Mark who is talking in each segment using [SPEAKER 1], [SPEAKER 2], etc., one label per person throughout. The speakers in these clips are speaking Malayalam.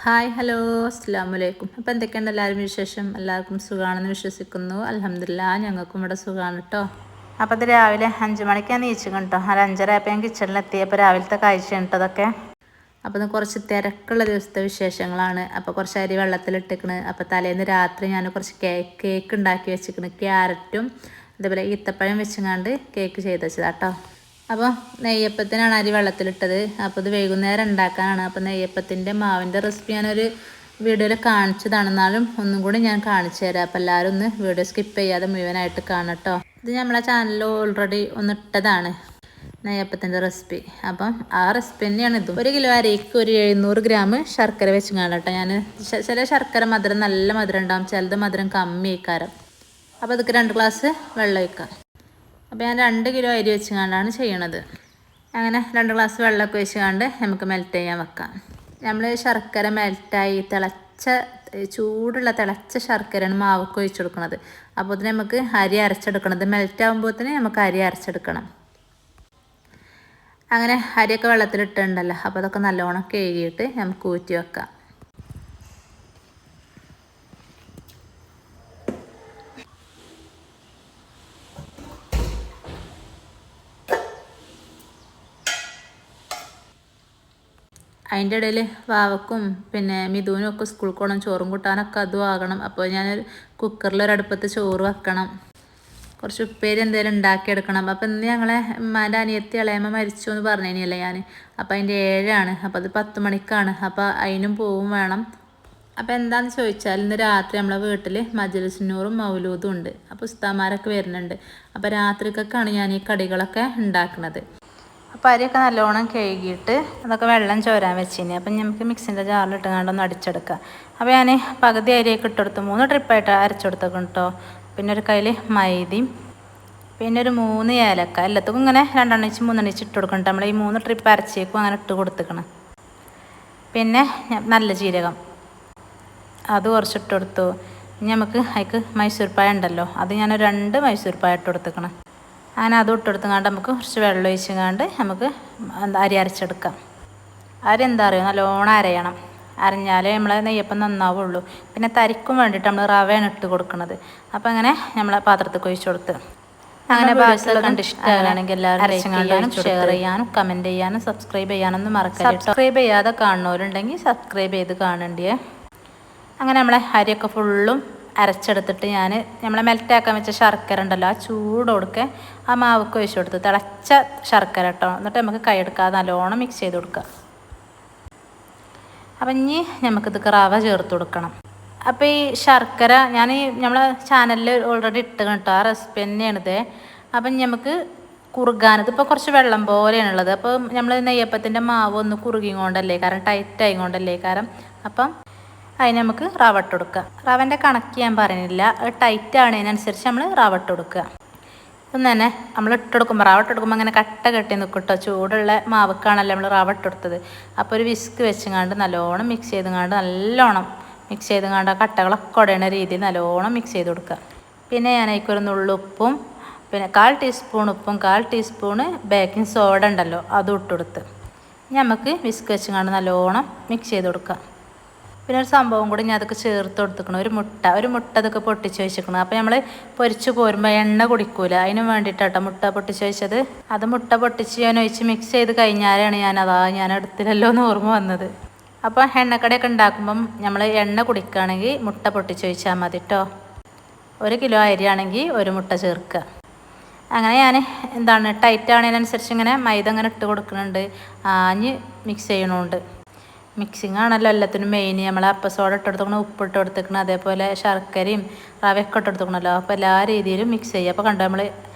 [SPEAKER 1] ഹായ് ഹലോ അസ്സലാമലൈക്കും. അപ്പോൾ എന്തൊക്കെയുണ്ട് എല്ലാവരും വിശേഷം? എല്ലാവർക്കും സുഖമാണെന്ന് വിശ്വസിക്കുന്നു. അൽഹംദുലില്ലാ ഞങ്ങൾക്കും ഇവിടെ സുഖമാണ് കേട്ടോ. അപ്പോൾ ഇത് രാവിലെ 5 മണിക്കാണ് നീച്ചിക്കണം കേട്ടോ. ഒരു 5:30 ആയപ്പോൾ ഞാൻ കിച്ചണിലെത്തിയപ്പോൾ രാവിലത്തെ കാഴ്ചയാണ് കേട്ടോ അതൊക്കെ. അപ്പോൾ ഇത് കുറച്ച് തിരക്കുള്ള ദിവസത്തെ വിശേഷങ്ങളാണ്. അപ്പോൾ കുറച്ച് അരി വെള്ളത്തിലിട്ടിക്കണ്. അപ്പോൾ തലേന്ന് രാത്രി ഞാൻ കുറച്ച് കേക്ക് ഉണ്ടാക്കി വെച്ചിരിക്കണ്. ക്യാരറ്റും അതേപോലെ ഈത്തപ്പഴം വെച്ചങ്ങാണ്ട് കേക്ക് ചെയ്ത് വെച്ചതാട്ടോ. അപ്പോൾ നെയ്യപ്പത്തിനാണ് അരി വെള്ളത്തിലിട്ടത്. അപ്പോൾ ഇത് വൈകുന്നേരം ഉണ്ടാക്കാനാണ്. അപ്പോൾ നെയ്യപ്പത്തിൻ്റെ മാവിൻ്റെ റെസിപ്പി ഞാനൊരു വീഡിയോയിൽ കാണിച്ചതാണ്. എന്നാലും ഒന്നും കൂടി ഞാൻ കാണിച്ചു തരാം. അപ്പോൾ എല്ലാവരും ഒന്ന് വീഡിയോ സ്കിപ്പ് ചെയ്യാതെ മുഴുവനായിട്ട് കാണാം കേട്ടോ. ഇത് നമ്മളെ ചാനലിൽ ഓൾറെഡി ഒന്ന് ഇട്ടതാണ് നെയ്യപ്പത്തിൻ്റെ റെസിപ്പി. അപ്പം ആ റെസിപ്പി തന്നെയാണ് ഇതും. 1 കിലോ അരിക്ക് ഒരു 700 ഗ്രാം ശർക്കര വെച്ച് കാണാം കേട്ടോ. ഞാൻ ചില ശർക്കര മധുരം നല്ല മധുരം ഉണ്ടാവും, ചിലത് മധുരം കമ്മി ആയിക്കാരം. അപ്പോൾ ഇതൊക്കെ 2 ഗ്ലാസ് വെള്ളം ഒഴിക്കാം. അപ്പോൾ ഞാൻ 2 കിലോ അരി വെച്ചുകൊണ്ടാണ് ചെയ്യണത്. അങ്ങനെ 2 ഗ്ലാസ് വെള്ളമൊക്കെ വെച്ചുകൊണ്ട് നമുക്ക് മെൽറ്റ് ചെയ്യാൻ വെക്കാം. നമ്മൾ ശർക്കര മെൽറ്റായി ചൂടുള്ള തിളച്ച ശർക്കരയാണ് മാവൊക്കെ ഒഴിച്ചു കൊടുക്കുന്നത്. അപ്പോൾ ഇതിന് നമുക്ക് അരി അരച്ചെടുക്കണത് മെൽറ്റ് ആകുമ്പോഴത്തേന് നമുക്ക് അരി അരച്ചെടുക്കണം. അങ്ങനെ അരിയൊക്കെ വെള്ളത്തിലിട്ടുണ്ടല്ലോ. അപ്പോൾ അതൊക്കെ നല്ലോണം കഴുകിയിട്ട് നമുക്ക് ഊറ്റി വെക്കാം. അതിൻ്റെ ഇടയിൽ വാവക്കും പിന്നെ മിഥുവിനും ഒക്കെ സ്കൂളിൽ പോകണം, ചോറും കൂട്ടാനൊക്കെ അതും ആകണം. അപ്പോൾ ഞാനൊരു കുക്കറിലൊരടുപ്പത്ത് ചോറ് വെക്കണം, കുറച്ച് ഉപ്പേരി എന്തെങ്കിലും ഉണ്ടാക്കിയെടുക്കണം. അപ്പോൾ ഇന്ന് ഞങ്ങളെ ഉമ്മാൻ്റെ അനിയത്തി ഇളയമ്മ മരിച്ചു എന്ന് പറഞ്ഞില്ലേ ഞാൻ. അപ്പോൾ അതിൻ്റെ 7 അപ്പോൾ അത് 10 മണിക്കാണ്. അപ്പോൾ അതിനും പോവും വേണം. അപ്പോൾ എന്താണെന്ന് ചോദിച്ചാൽ ഇന്ന് രാത്രി നമ്മളെ വീട്ടിൽ മജ്‌ലിസുന്നൂറും മൗലൂദും ഉണ്ട്. അപ്പോൾ ഉസ്താദന്മാരൊക്കെ വരുന്നുണ്ട്. അപ്പോൾ രാത്രിക്കൊക്കെയാണ് ഞാൻ ഈ കടികളൊക്കെ ഉണ്ടാക്കുന്നത്. അപ്പോൾ അരിയൊക്കെ നല്ലോണം കഴുകിയിട്ട് അതൊക്കെ വെള്ളം ചോരാൻ വെച്ചിന്. അപ്പം നമുക്ക് മിക്സിൻ്റെ ജാറിലിട്ട് കണ്ടൊന്ന് അടിച്ചെടുക്കാം. അപ്പോൾ ഞാൻ പകുതി അരിയൊക്കെ ഇട്ടെടുത്ത് 3 ട്രിപ്പായിട്ട് അരച്ചെടുത്തേക്കും കേട്ടോ. പിന്നെ ഒരു കയ്യിൽ മൈദയും പിന്നെ ഒരു 3 ഏലക്ക. എല്ലാത്തും ഇങ്ങനെ 2 എണ്ണിച്ച് 3 എണ്ണിച്ച് ഇട്ട് കൊടുക്കണം. നമ്മൾ ഈ 3 ട്രിപ്പ് അരച്ചേക്കും അങ്ങനെ ഇട്ട് കൊടുത്തേക്കണം. പിന്നെ നല്ല ജീരകം അത് കുറച്ചിട്ട് കൊടുത്തു. ഇനി നമുക്ക് അതിക്ക് മൈസൂർ പായ ഉണ്ടല്ലോ, അത് ഞാൻ 2 മൈസൂർ പായ ഇട്ട് കൊടുത്തേക്കണം. അങ്ങനെ അതും ഇട്ടെടുത്തുകൊണ്ട് നമുക്ക് കുറച്ച് വെള്ളം ഒഴിച്ചുകൊണ്ട് നമുക്ക് അരി അരച്ചെടുക്കാം. അരി എന്താ പറയുക, നല്ലോണം അരയണം. അരഞ്ഞാലേ നമ്മളെ നെയ്യപ്പം നന്നാവുള്ളൂ. പിന്നെ തരിക്കും വേണ്ടിയിട്ട് നമ്മൾ റവയാണ് ഇട്ട് കൊടുക്കുന്നത്. അപ്പോൾ അങ്ങനെ നമ്മളെ പാത്രത്തിൽ ഒഴിച്ചു കൊടുത്ത് അങ്ങനെ ബാക്കിയുള്ള കണ്ട് ഇഷ്ടമാണെങ്കിൽ എല്ലാവരും ഷെയർ ചെയ്യാനും കമൻറ്റ് ചെയ്യാനും സബ്സ്ക്രൈബ് ചെയ്യാനൊന്നും മറക്കരുത്. സബ്സ്ക്രൈബ് ചെയ്യാതെ കാണുന്നവരുണ്ടെങ്കിൽ സബ്സ്ക്രൈബ് ചെയ്ത് കാണണ്ടേ. അങ്ങനെ നമ്മളെ അരിയൊക്കെ ഫുള്ളും അരച്ചെടുത്തിട്ട് നമ്മളെ മെൽറ്റാക്കാൻ വെച്ച ശർക്കര ഉണ്ടല്ലോ, ആ ചൂടോടുക്കെ ആ മാവൊക്കെ ഒഴിച്ചു കൊടുത്ത് തിളച്ച ശർക്കര കേട്ടോ. എന്നിട്ട് നമുക്ക് കൈയെടുക്കാതെ നല്ലോണം മിക്സ് ചെയ്ത് കൊടുക്കുക. അപ്പം ഇനി നമുക്കിതൊക്കെ റവ ചേർത്ത് കൊടുക്കണം. അപ്പോൾ ഈ ശർക്കര നമ്മളെ ചാനലിൽ ഓൾറെഡി ഇട്ട് കേട്ടോ, ആ റെസിപ്പി തന്നെയാണിത്. അപ്പം നമുക്ക് കുറുകാനത് ഇപ്പോൾ കുറച്ച് വെള്ളം പോലെയാണുള്ളത്. അപ്പോൾ നമ്മൾ നെയ്യപ്പത്തിൻ്റെ മാവ് ഒന്ന് കുറുകിയും കൊണ്ടല്ലേ കാരണം ടൈറ്റായി കൊണ്ടല്ലേ കാരണം. അപ്പം അതിന് നമുക്ക് റവ ഇട്ട് കൊടുക്കുക. റവൻ്റെ കണക്ക് ഞാൻ പറയുന്നില്ല, അത് ടൈറ്റ് ആണതിനനുസരിച്ച് നമ്മൾ റവ ഇട്ട് കൊടുക്കുക. ഇപ്പം തന്നെ നമ്മൾ ഇട്ടെടുക്കുമ്പോൾ റവ ഇട്ടെടുക്കുമ്പോൾ അങ്ങനെ കട്ട കെട്ടി നിൽക്കും കേട്ടോ. ചൂടുള്ള മാവക്കാണല്ലോ നമ്മൾ റവ ഇട്ടെടുത്തത്. അപ്പോൾ ഒരു വിസ്ക് വെച്ചുകൊണ്ട് നല്ലോണം മിക്സ് ചെയ്തുകൊണ്ട് നല്ലോണം മിക്സ് ചെയ്തുകൊണ്ട് ആ കട്ടകളൊക്കെ ഉടയണ രീതിയിൽ നല്ലോണം മിക്സ് ചെയ്ത് കൊടുക്കുക. പിന്നെ ഞാൻ അതിക്കൊരു നുള്ളുപ്പും പിന്നെ 1/4 ടീസ്പൂൺ ഉപ്പും 1/4 ടീസ്പൂണ് ബേക്കിംഗ് സോഡ ഉണ്ടല്ലോ അതും ഇട്ടെടുത്ത് നമുക്ക് വിസ്ക് വെച്ചുകൊണ്ട് നല്ലോണം മിക്സ് ചെയ്ത് കൊടുക്കുക. പിന്നെ ഒരു സംഭവം കൂടി ഞാൻ അതൊക്കെ ചേർത്ത് കൊടുത്തിക്കണം. ഒരു മുട്ട അതൊക്കെ പൊട്ടിച്ച് വെച്ചിരിക്കണം. അപ്പോൾ നമ്മൾ പൊരിച്ച് പോരുമ്പോൾ എണ്ണ കുടിക്കൂല, അതിന് വേണ്ടിയിട്ടാട്ടോ മുട്ട പൊട്ടിച്ച് വെച്ചത്. അത് മുട്ട പൊട്ടിച്ച് ഞാൻ ഒഴിച്ച് മിക്സ് ചെയ്ത് കഴിഞ്ഞാലാണ് ഞാൻ എടുത്തില്ലല്ലോ എന്ന് ഓർമ്മ വന്നത്. അപ്പോൾ എണ്ണക്കടയൊക്കെ ഉണ്ടാക്കുമ്പം നമ്മൾ എണ്ണ കുടിക്കുകയാണെങ്കിൽ മുട്ട പൊട്ടിച്ച് ഒഴിച്ചാൽ മതി കേട്ടോ. 1 കിലോ അരിയാണെങ്കിൽ 1 മുട്ട ചേർക്കുക. അങ്ങനെ ഞാൻ ടൈറ്റ് ആണതിനനുസരിച്ച് ഇങ്ങനെ മൈദ ഇങ്ങനെ ഇട്ട് കൊടുക്കുന്നുണ്ട്, ആഞ്ഞ് മിക്സ് ചെയ്യണമുണ്ട്. മിക്സിങ് ആണല്ലോ എല്ലാത്തിനും മെയിൻ. നമ്മൾ അപ്പസോഡ ഇട്ടെടുക്കണം, ഉപ്പിട്ട് കൊടുത്തേക്കണം, അതേപോലെ ശർക്കരയും റവയൊക്കെ ഇട്ടെടുക്കണമല്ലോ. അപ്പോൾ എല്ലാ രീതിയിലും മിക്സ് ചെയ്യുക. അപ്പോൾ കണ്ടോ നമ്മൾ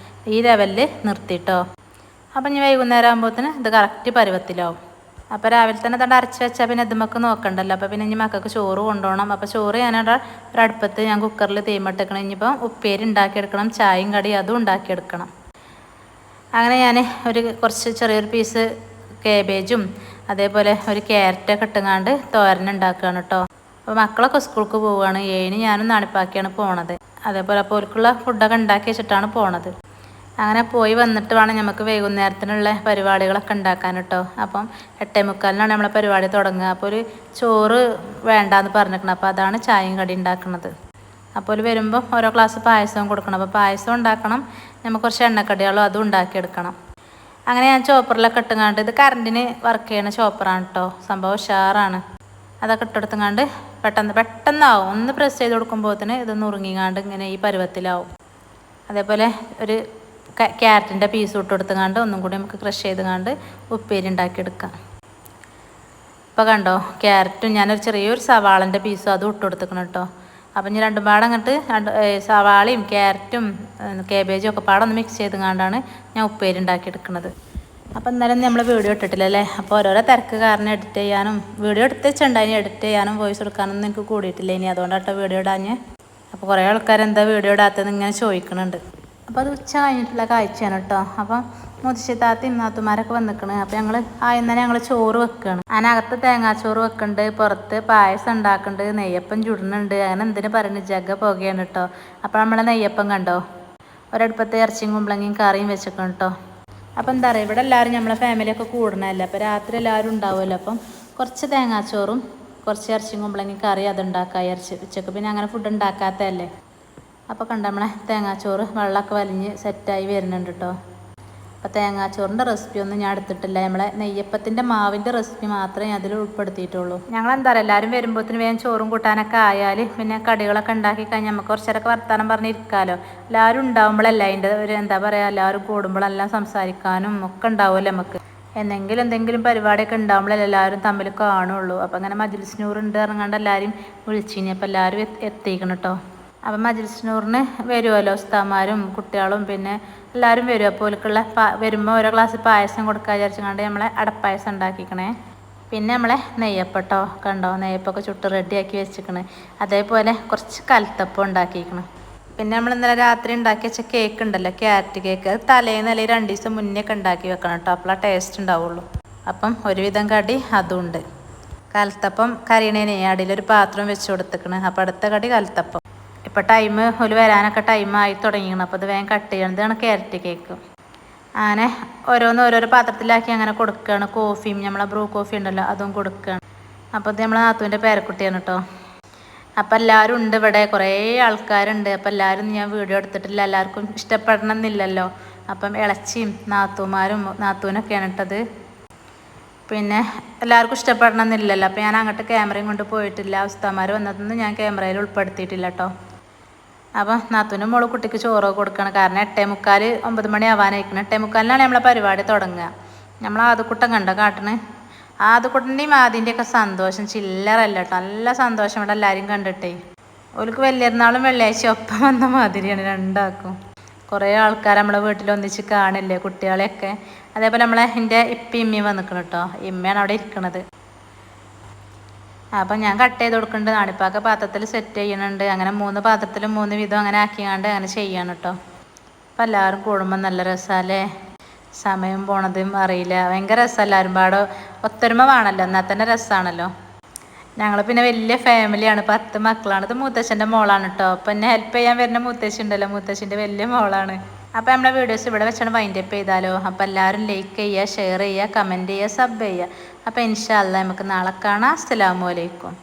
[SPEAKER 1] ഈ ലെവലിൽ നിർത്തിയിട്ടോ. അപ്പം ഇനി വൈകുന്നേരം ആകുമ്പോഴത്തേന് ഇത് കറക്റ്റ് പരുവത്തിലാവും. അപ്പോൾ രാവിലെ തന്നെ തണ്ട് അരച്ച് വെച്ചാൽ പിന്നെ ഇതുമൊക്കെ നോക്കണ്ടല്ലോ. അപ്പോൾ പിന്നെ ഇനി മക്കൾക്ക് ചോറ് കൊണ്ടുപോകണം. അപ്പോൾ ചോറ് ഞാനവിടെ ഒരടുപ്പത്ത് ഞാൻ കുക്കറിൽ തീമിട്ടെടുക്കണം. ഇനിയിപ്പം ഉപ്പേരി ഉണ്ടാക്കിയെടുക്കണം, ചായയും കടി അതും ഉണ്ടാക്കിയെടുക്കണം. അങ്ങനെ ഞാൻ കുറച്ച് ചെറിയൊരു പീസ് കേബേജും അതേപോലെ ഒരു ക്യാരറ്റൊക്കെ ഇട്ടുങ്ങാണ്ട് തോരൻ ഉണ്ടാക്കുകയാണ് കേട്ടോ. അപ്പോൾ മക്കളൊക്കെ സ്കൂൾക്ക് പോവുകയാണ്. 7 ഞാനും നടപ്പാക്കിയാണ് പോണത്. അതേപോലെ അപ്പോൾ അവർക്കുള്ള ഫുഡൊക്കെ ഉണ്ടാക്കി വെച്ചിട്ടാണ് പോണത്. അങ്ങനെ പോയി വന്നിട്ട് വേണം നമുക്ക് വൈകുന്നേരത്തിനുള്ള പരിപാടികളൊക്കെ ഉണ്ടാക്കാൻ കേട്ടോ. അപ്പം 8:45 നമ്മളെ പരിപാടി തുടങ്ങുക. അപ്പോൾ ഒരു ചോറ് വേണ്ടാന്ന് പറഞ്ഞിരിക്കണം. അപ്പോൾ അതാണ് ചായയും കടി ഉണ്ടാക്കുന്നത്. അപ്പോൾ ഒരു വരുമ്പോൾ ഓരോ ഗ്ലാസ് പായസവും കൊടുക്കണം. അപ്പോൾ പായസം ഉണ്ടാക്കണം, നമുക്ക് കുറച്ച് എണ്ണക്കടികളോ അതും ഉണ്ടാക്കിയെടുക്കണം. അങ്ങനെ ഞാൻ ചോപ്പറിലൊക്കെ ഇട്ടുങ്ങാണ്ട്, ഇത് കറണ്ടിന് വർക്ക് ചെയ്യണ ചോപ്പറാണ് കേട്ടോ, സംഭവം ഉഷാറാണ്. അതൊക്കെ ഇട്ടെടുത്തുങ്ങാണ്ട് പെട്ടെന്നാവും. ഒന്ന് പ്രസ് ചെയ്ത് കൊടുക്കുമ്പോഴത്തേന് ഇത് നുറുങ്ങിങ്ങാണ്ട് ഇങ്ങനെ ഈ പരുവത്തിലാവും. അതേപോലെ ഒരു ക്യാരറ്റിൻ്റെ പീസ് ഇട്ട് കൊടുത്തുങ്ങാണ്ട് ഒന്നും കൂടി നമുക്ക് ക്രഷ് ചെയ്തുങ്ങാണ്ട് ഉപ്പേരി ഉണ്ടാക്കിയെടുക്കാം. ഇപ്പോൾ കണ്ടോ, ക്യാരറ്റും ഞാനൊരു ചെറിയൊരു സവാളൻ്റെ പീസും അതും ഇട്ട് കൊടുത്തേക്കണം കേട്ടോ. അപ്പം ഞാൻ രണ്ടും പാടെ അങ്ങോട്ട് സവാളയും ക്യാരറ്റും കാബേജും ഒക്കെ പാടെ ഒന്ന് മിക്സ് ചെയ്തുകൊണ്ടാണ് ഞാൻ ഉപ്പേരി ഉണ്ടാക്കിയെടുക്കുന്നത്. അപ്പം ഇന്നലെ നമ്മൾ വീഡിയോ ഇട്ടിട്ടില്ലല്ലേ. അപ്പോൾ ഓരോരോ തിരക്ക് കാരണം എഡിറ്റ് ചെയ്യാനും വീഡിയോ എടുത്ത് വെച്ചിട്ടുണ്ടായി, എഡിറ്റ് ചെയ്യാനും വോയിസ് കൊടുക്കാനൊന്നും എനിക്ക് കൂടിയിട്ടില്ല. ഇനി അതുകൊണ്ടാട്ടോ വീഡിയോ ഇടാഞ്ഞ്. അപ്പോൾ കുറേ ആൾക്കാർ എന്താ വീഡിയോ ഇടാത്തതെന്ന് ഇങ്ങനെ ചോദിക്കുന്നുണ്ട്. അപ്പോൾ അത് ഉച്ച കഴിഞ്ഞിട്ടുള്ള കാഴ്ചയാണ് കേട്ടോ. അപ്പം മുത്തശ്ശി താത്തയും നാത്തുമാരൊക്കെ വന്നിക്കണ്. അപ്പോൾ ഞങ്ങൾ ആദ്യം ഞങ്ങൾ ചോറ് വെക്കുകയാണ്. അതിനകത്ത് തേങ്ങാച്ചോറ് വെക്കുന്നുണ്ട്, പുറത്ത് പായസം ഉണ്ടാക്കുന്നുണ്ട്, നെയ്യപ്പം ചുടുന്നുണ്ട്. അങ്ങനെ എന്തിനു പറയുന്നത്, ജഗ പുകയാണ് കേട്ടോ. അപ്പോൾ നമ്മളെ നെയ്യപ്പം കണ്ടോ, ഒരടുപ്പത്ത് ഇറച്ചിയും കുമ്പളങ്ങയും കറിയും വെച്ചേക്കണം കേട്ടോ. അപ്പോൾ എന്താ പറയുക, ഇവിടെ എല്ലാവരും നമ്മളെ ഫാമിലിയൊക്കെ കൂടണമല്ലോ. അപ്പോൾ രാത്രി എല്ലാവരും ഉണ്ടാവുമല്ലോ. അപ്പം കുറച്ച് തേങ്ങാച്ചോറും കുറച്ച് ഇറച്ചിയും കുമ്പളങ്ങയും കറി അതുണ്ടാക്കുക ഇറച്ചി ഉച്ചക്ക്. പിന്നെ അങ്ങനെ ഫുഡ് ഉണ്ടാക്കാത്തതല്ലേ. അപ്പോൾ കണ്ട നമ്മളെ തേങ്ങാച്ചോറ് വെള്ളമൊക്കെ വലിഞ്ഞ് സെറ്റായി വരുന്നുണ്ട് കേട്ടോ. അപ്പോൾ തേങ്ങാച്ചോറിൻ്റെ റെസിപ്പി ഒന്നും ഞാൻ എടുത്തിട്ടില്ല. നമ്മളെ നെയ്യപ്പത്തിൻ്റെ മാവിൻ്റെ റെസിപ്പി മാത്രമേ അതിൽ ഉൾപ്പെടുത്തിയിട്ടുള്ളൂ. ഞങ്ങൾ എന്താ പറയുക, എല്ലാവരും വരുമ്പോഴത്തേന് വേഗം ചോറും കൂട്ടാനൊക്കെ ആയാൽ പിന്നെ കടികളൊക്കെ ഉണ്ടാക്കി കഴിഞ്ഞാൽ നമുക്ക് കുറച്ചേരൊക്കെ വർത്താനം പറഞ്ഞിരിക്കാമല്ലോ. എല്ലാവരും ഉണ്ടാകുമ്പോഴല്ല അതിൻ്റെ ഒരു എന്താ പറയുക, എല്ലാവരും കൂടുമ്പോഴെല്ലാം സംസാരിക്കാനും ഒക്കെ ഉണ്ടാവുമല്ലോ നമുക്ക്. എന്തെങ്കിലും പരിപാടിയൊക്കെ ഉണ്ടാകുമ്പോഴല്ലേ എല്ലാവരും തമ്മിൽ കാണുള്ളൂ. അപ്പോൾ അങ്ങനെ മജ്‌ലിസ് നൂറുണ്ട് ഇറങ്ങാണ്ട് എല്ലാവരും വിളിച്ചിനി. അപ്പോൾ എല്ലാവരും എത്തിക്കണം കേട്ടോ. അപ്പം മജ്‌ലിസ് നൂറിന് വരുമല്ലോ ഉസ്താദുമാരും കുട്ടികളും പിന്നെ എല്ലാവരും വരും. അപ്പോൾ ഓൽക്കുള്ള വരുമ്പോൾ ഓരോ ഗ്ലാസ് പായസം കൊടുക്കാൻ വിചാരിച്ചുകൊണ്ട് നമ്മളെ അടപ്പായസം ഉണ്ടാക്കിക്കണേ. പിന്നെ നമ്മളെ നെയ്യപ്പട്ടോ കണ്ടോ, നെയ്യപ്പൊക്കെ ചുട്ട് റെഡിയാക്കി വെച്ചിക്കണേ. അതേപോലെ കുറച്ച് കലത്തപ്പം ഉണ്ടാക്കിയിരിക്കണം. പിന്നെ നമ്മൾ ഇന്നലെ രാത്രി ഉണ്ടാക്കി വെച്ച കേക്ക് ഉണ്ടല്ലോ, ക്യാരറ്റ് കേക്ക്, അത് തലേന്ന് അല്ലെങ്കിൽ 2 ദിവസം മുന്നേ ഒക്കെ ഉണ്ടാക്കി വെക്കണം കേട്ടോ, അപ്പോഴാണ് ടേസ്റ്റ് ഉണ്ടാവുള്ളൂ. അപ്പം ഒരുവിധം കടി അതും ഉണ്ട്. കലത്തപ്പം കരിയണേനെ അടിയിലൊരു പാത്രം വെച്ച് കൊടുത്തേക്കണ്. അപ്പോൾ അടുത്ത കടി കലത്തപ്പം. ഇപ്പോൾ ഒരു വരാനൊക്കെ ടൈമായി തുടങ്ങിക്കണം. അപ്പോൾ ഇത് വേഗം കട്ട് ചെയ്യണം. ഇതാണ് ക്യാരറ്റ് കേക്ക്. അങ്ങനെ ഓരോരോ പാത്രത്തിലാക്കി അങ്ങനെ കൊടുക്കുകയാണ്. കോഫിയും നമ്മളെ ബ്രൂ കോഫി ഉണ്ടല്ലോ അതും കൊടുക്കുകയാണ്. അപ്പോൾ ഇത് നമ്മളെ നാത്തുവിൻ്റെ പേരക്കുട്ടിയാണ് കേട്ടോ. അപ്പം എല്ലാവരും ഉണ്ട് ഇവിടെ, കുറേ ആൾക്കാരുണ്ട്. അപ്പം എല്ലാവരും ഞാൻ വീഡിയോ എടുത്തിട്ടില്ല, എല്ലാവർക്കും ഇഷ്ടപ്പെടണം എന്നില്ലല്ലോ. അപ്പം ഇളച്ചിയും നാത്തൂനൊക്കെയാണ് ഇട്ടത്. പിന്നെ എല്ലാവർക്കും ഇഷ്ടപ്പെടണം എന്നില്ലല്ലോ. അപ്പം ഞാൻ അങ്ങോട്ട് ക്യാമറയും കൊണ്ട് പോയിട്ടില്ല. ഉസ്താദുമാർ വന്നതൊന്നും ഞാൻ ക്യാമറയിൽ ഉൾപ്പെടുത്തിയിട്ടില്ല കേട്ടോ. അപ്പോൾ നാത്തൂനും മോള് കുട്ടിക്ക് ചോറ് കൊടുക്കണം. കാരണം 8:45 9 മണി ആവാനായിരിക്കണം. 8:45 നമ്മളെ പരിപാടി തുടങ്ങുക. നമ്മൾ ആദ്യക്കുട്ടൻ കണ്ടോ കാട്ടിന്, ആദ്യക്കുട്ടൻ്റെയും ആദ്യൻ്റെയൊക്കെ സന്തോഷം ചില്ലറല്ല കേട്ടോ. നല്ല സന്തോഷം ഇവിടെ എല്ലാവരും കണ്ടിട്ടേ. ഓൾക്ക് വലിയൊരുന്നാളും വെള്ളിയാഴ്ച ഒപ്പം വന്ന മാതിരിയാണ് രണ്ടാക്കും. കുറേ ആൾക്കാർ നമ്മളെ വീട്ടിൽ ഒന്നിച്ച് കാണില്ലേ കുട്ടികളെയൊക്കെ. അതേപോലെ എൻ്റെ ഇമ്മയും വന്നിക്കണം കേട്ടോ. ഇമ്മയാണ് അവിടെ ഇരിക്കണത്. അപ്പം ഞാൻ കട്ട് ചെയ്ത് കൊടുക്കുന്നുണ്ട്. നാണിപ്പാക്ക പാത്രത്തിൽ സെറ്റ് ചെയ്യുന്നുണ്ട്. അങ്ങനെ 3 പാത്രത്തിലും 3 വിധം അങ്ങനെ ആക്കിയാണ്ട് അങ്ങനെ ചെയ്യണം കേട്ടോ. അപ്പം എല്ലാവരും കൂടുമ്പോൾ നല്ല രസമല്ലേ, സമയം പോണതും അറിയില്ല. ഭയങ്കര രസം, എല്ലാവരും പാടെ ഒത്തൊരുമ വേണമല്ലോ, എന്നാൽ തന്നെ രസമാണല്ലോ. ഞങ്ങൾ പിന്നെ വലിയ ഫാമിലിയാണ്, 10 മക്കളാണ്. ഇത് മൂത്തച്ഛൻ്റെ മോളാണ് കേട്ടോ. അപ്പം എന്നെ ഹെൽപ്പ് ചെയ്യാൻ വരുന്ന മൂത്തച്ഛി ഉണ്ടല്ലോ, മൂത്തച്ഛൻ്റെ വലിയ മോളാണ്. അപ്പോൾ നമ്മളെ വീഡിയോസ് ഇവിടെ വെച്ചാണ് വൈൻഡപ്പ് ചെയ്താലോ. അപ്പോൾ എല്ലാവരും ലൈക്ക് ചെയ്യുക, ഷെയർ ചെയ്യുക, കമൻറ്റ് ചെയ്യുക, സബ് ചെയ്യുക. അപ്പോൾ ഇൻഷാ അല്ലാഹ് നമുക്ക് നാളെ കാണാം. അസ്സലാമു അലൈക്കും.